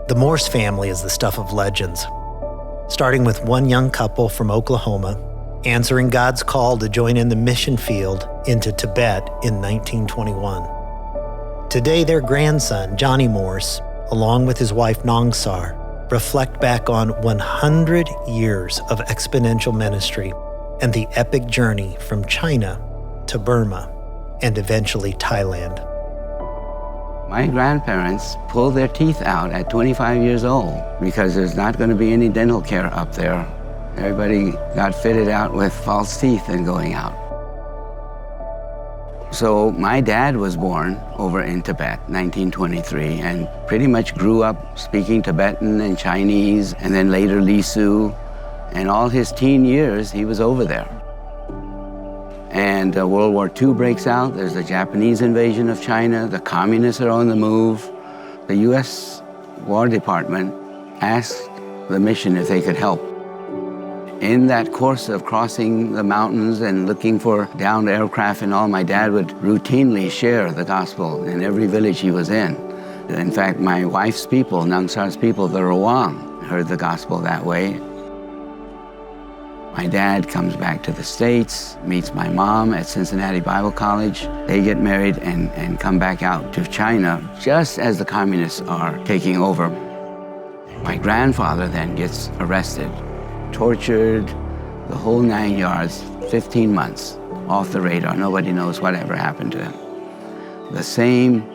The Morse family is the stuff of legends, starting with one young couple from Oklahoma answering God's call to join in the mission field into Tibet in 1921. Today, their grandson, Johnny Morse, along with his wife Nongsar, reflect back on 100 years of exponential ministry and the epic journey from China to Burma and eventually Thailand. My grandparents pulled their teeth out at 25 years old because there's not going to be any dental care up there. Everybody got fitted out with false teeth and going out. So my dad was born over in Tibet, 1923, and pretty much grew up speaking Tibetan and Chinese, and then later Lisu. And all his teen years, he was over there. And World War II breaks out. There's the Japanese invasion of China. The communists are on the move. The U.S. War Department asked the mission if they could help. In that course of crossing the mountains and looking for downed aircraft and all, my dad would routinely share the gospel in every village he was in. In fact, my wife's people, Nongsar's people, the Rawang, heard the gospel that way. My dad comes back to the States, meets my mom at Cincinnati Bible College. They get married and come back out to China just as the communists are taking over. My grandfather then gets arrested, tortured, the whole 9 yards, 15 months, off the radar. Nobody knows whatever happened to him. The same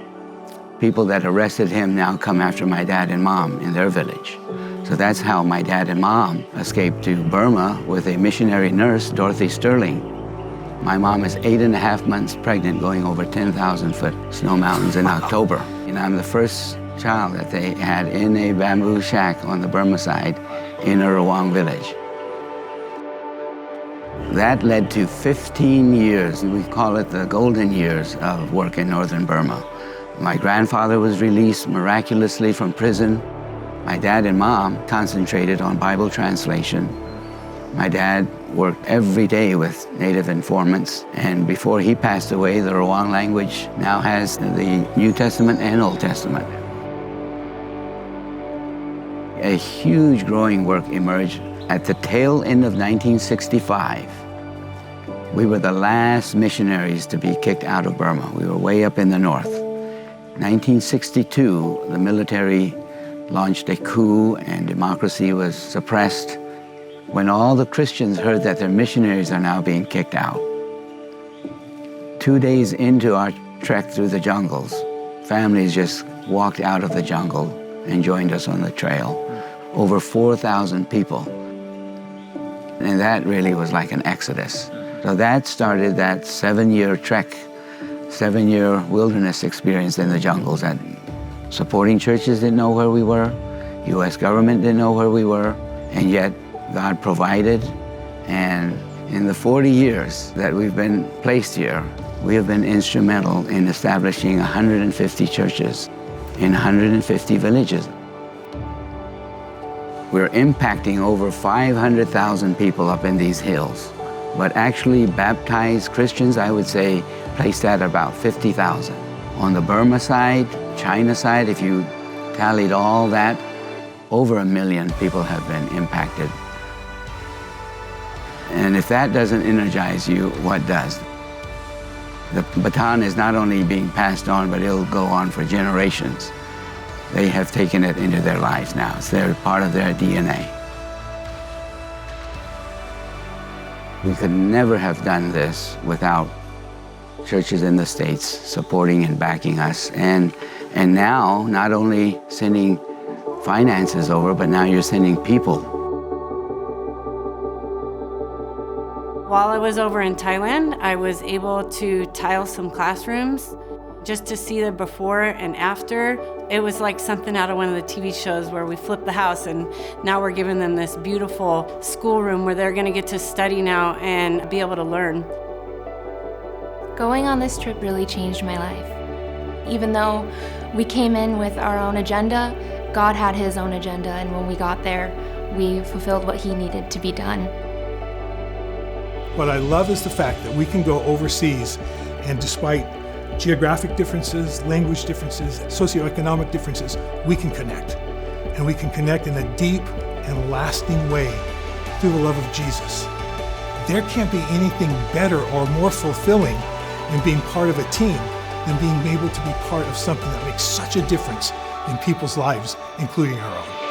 people that arrested him now come after my dad and mom in their village. So that's how my dad and mom escaped to Burma with a missionary nurse, Dorothy Sterling. My mom is 8.5 months pregnant, going over 10,000-foot snow mountains in October. And I'm the first child that they had in a bamboo shack on the Burma side in a Rawang village. That led to 15 years, and we call it the golden years of work in northern Burma. My grandfather was released miraculously from prison. My dad and mom concentrated on Bible translation. My dad worked every day with native informants, and before he passed away, the Rawang language now has the New Testament and Old Testament. A huge growing work emerged at the tail end of 1965. We were the last missionaries to be kicked out of Burma. We were way up in the north. 1962, the military launched a coup and democracy was suppressed. When all the Christians heard that their missionaries are now being kicked out, 2 days into our trek through the jungles, families just walked out of the jungle and joined us on the trail. Over 4,000 people. And that really was like an exodus. So that started that 7-year trek, 7-year wilderness experience in the jungles. That supporting churches didn't know where we were, U.S. government didn't know where we were, and yet God provided. And in the 40 years that we've been placed here, we have been instrumental in establishing 150 churches in 150 villages. We're impacting over 500,000 people up in these hills, but actually baptized Christians, I would say, placed at about 50,000. On the Burma side, China side, if you tallied all that, over 1 million people have been impacted. And if that doesn't energize you, what does? The baton is not only being passed on, but it'll go on for generations. They have taken it into their lives now. It's part of their DNA. We could never have done this without churches in the States supporting and backing us. And now, not only sending finances over, but now you're sending people. While I was over in Thailand, I was able to tile some classrooms just to see the before and after. It was like something out of one of the TV shows where we flipped the house and now we're giving them this beautiful schoolroom where they're gonna get to study now and be able to learn. Going on this trip really changed my life. Even though we came in with our own agenda, God had his own agenda, and when we got there, we fulfilled what he needed to be done. What I love is the fact that we can go overseas and despite geographic differences, language differences, socioeconomic differences, we can connect. and we can connect in a deep and lasting way through the love of Jesus. There can't be anything better or more fulfilling in being part of a team than being able to be part of something that makes such a difference in people's lives, including our own.